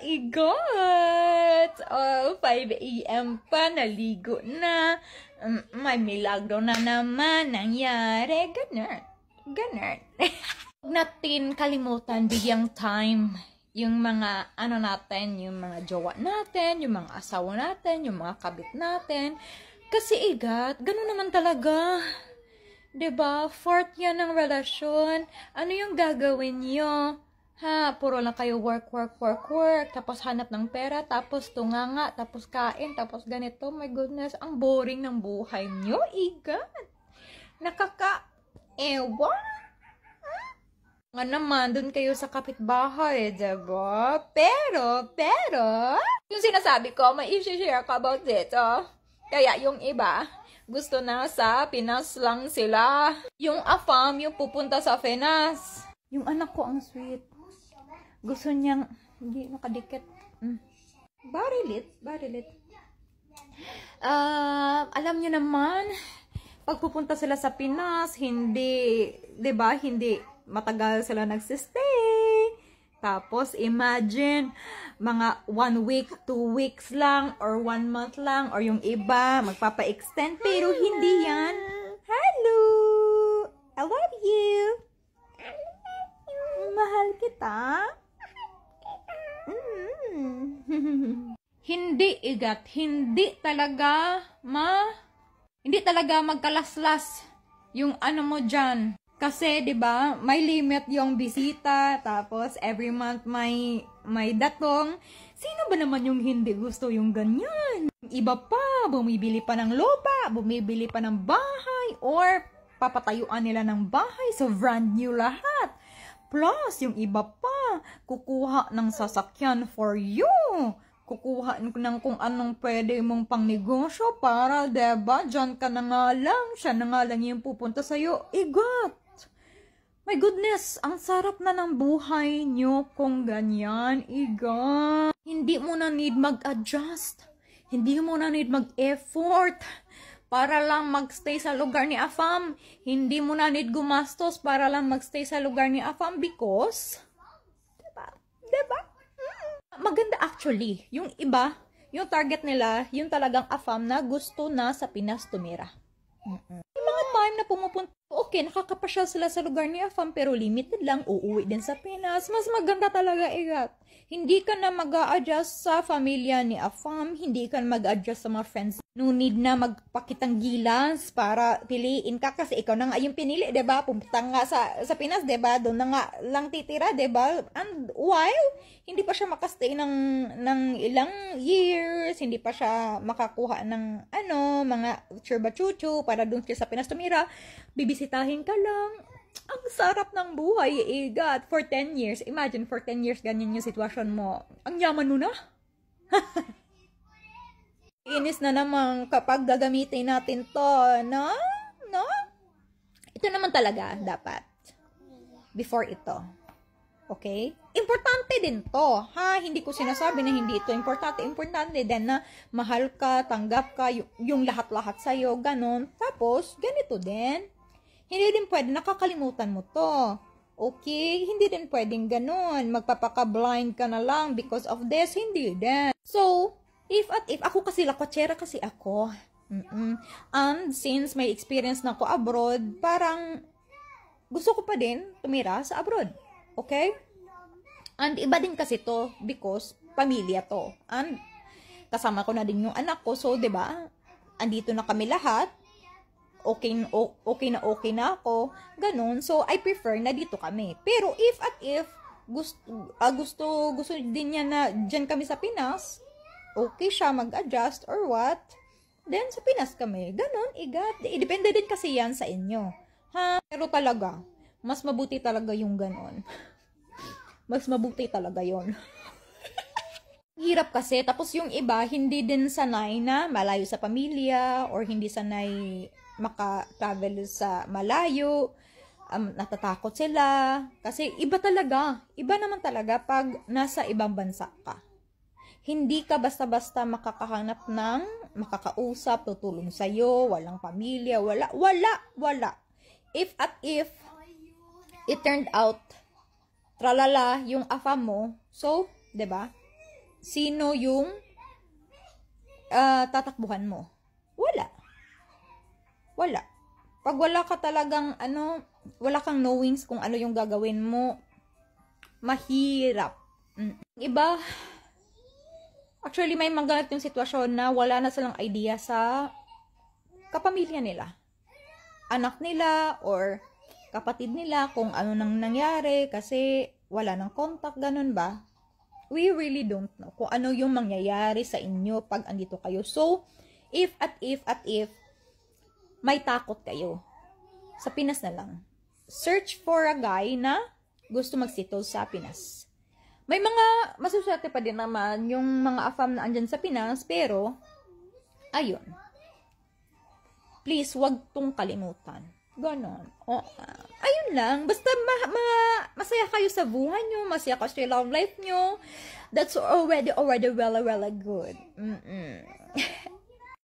igot! Oh, 5 a.m. pa, naligo na. May milagro na naman nangyari. Ganun. Huwag natin kalimutan, bigyang time yung mga natin, yung mga jowa natin, yung mga asawa natin, yung mga kabit natin. Kasi igat, ganun naman talaga. 'Di ba? Fourth yan ng relasyon. Ano yung gagawin niyo? Ha, puro lang kayo work. Tapos hanap ng pera, tapos tunganga, tapos kain, tapos ganito. My goodness, ang boring ng buhay niyo, igat. Nakaka-ewa. Nga naman, dun kayo sa kapitbahay, diba? Pero, yung sinasabi ko, may i-share ka about dito. Kaya yung iba, gusto na sa Pinas lang sila. Yung afam, yung pupunta sa Pinas. Yung anak ko, ang sweet. Gusto niyang, hindi nakadikit. Barilit. Alam niyo naman, pag pupunta sila sa Pinas, hindi, 'di ba? Hindi matagal sila nagsistay. Tapos imagine mga 1 week, 2 weeks lang or 1 month lang or yung iba magpapa-extend pero hindi yan. Hello. I love you. Mahal kita. Hindi igat, hindi talaga magkalaslas yung ano mo dyan. Kasi 'di ba, may limit yung bisita, tapos every month may datong. Sino ba naman yung hindi gusto yung ganyan? Iba pa, bumibili pa ng lupa, bumibili pa ng bahay, or papatayuan nila ng bahay, so brand new lahat. Plus, yung iba pa, kukuha ng sasakyan for you. Kukuha ng kung anong pwede mong pangnegosyo para, diba, dyan ka na nga lang, siya na nga lang yung pupunta sa'yo. Igot! My goodness, ang sarap na ng buhay nyo kung ganyan, igot. Hindi mo na need mag-adjust. Hindi mo na need mag-effort para lang magstay sa lugar ni Afam. Hindi mo na need gumastos para lang magstay sa lugar ni Afam because, diba? Maganda actually. Yung iba, yung target nila, yung talagang Afam na gusto na sa Pinas tumira. Yung mga time na pumupunta, okay, nakakapasyal sila sa lugar ni Afam, pero limited lang, uuwi din sa Pinas. Mas maganda talaga, igat. Hindi ka na mag-a-adjust sa familia ni Afam, hindi ka na mag-adjust sa mga friends. No need na magpakitang gilas para piliin ka kasi ikaw na nga yung pinili, diba? Pumunta nga sa Pinas, diba? Doon na nga lang titira, diba? And while, hindi pa siya makastay ng ilang years, hindi pa siya makakuha ng mga churba-chuchu para doon siya sa Pinas tumira, bibisitahin ka lang. Ang sarap ng buhay, igat. For 10 years. Imagine, for 10 years, ganyan yung sitwasyon mo. Ang yaman mo na. Inis na naman kapag gagamitin natin to, no? Ito naman talaga, dapat. Before ito. Okay? Importante din to, ha? Hindi ko sinasabi na hindi ito importante. Importante din na mahal ka, tanggap ka, yung lahat-lahat sa'yo, ganon. Tapos, ganito din. Hindi din pwede, nakakalimutan mo to. Okay? Hindi din pwedeng ganun. Magpapaka-blind ka na lang because of this. Hindi din. So, if ako kasi, lakwatsera kasi ako. And since may experience na ako abroad, parang gusto ko pa din tumira sa abroad. Okay? And iba din kasi to because pamilya to. And kasama ko na din yung anak ko. So, 'di ba? Andito na kami lahat. Okay na ako, ganun. So, I prefer na dito kami. Pero, if gusto din niya na dyan kami sa Pinas, okay siya mag-adjust or what, then sa Pinas kami. Ganun, igat. Depende din kasi yan sa inyo. Ha? Pero talaga, mas mabuti talaga yung ganun. Mas mabuti talaga yon. Hirap kasi. Tapos yung iba, hindi din sanay na malayo sa pamilya or hindi sanay maka-travel sa malayo, natatakot sila, kasi iba naman talaga pag nasa ibang bansa ka. Hindi ka basta-basta makakahanap ng makakausap, tutulong sa'yo, walang pamilya, wala. If it turned out, tralala, yung Afam mo, so, 'di ba? sino yung tatakbuhan mo? Wala. Wala. Pag wala ka talagang, wala kang knowings kung ano yung gagawin mo, mahirap. Iba, actually, may mga ganitong sitwasyon na wala na silang idea sa kapamilya nila. Anak nila or kapatid nila kung ano nang nangyari kasi wala nang contact, ganun ba? We really don't know kung ano yung mangyayari sa inyo pag andito kayo. So, if may takot kayo, sa Pinas na lang, search for a guy na gusto magsettle sa Pinas. May mga masuswerte pa din naman yung mga afam na andyan sa Pinas, pero, ayun. Please, wag tong kalimutan. Ganon. Ayun lang. Basta masaya kayo sa buhay nyo, masaya kayo sa love life nyo. That's already well good.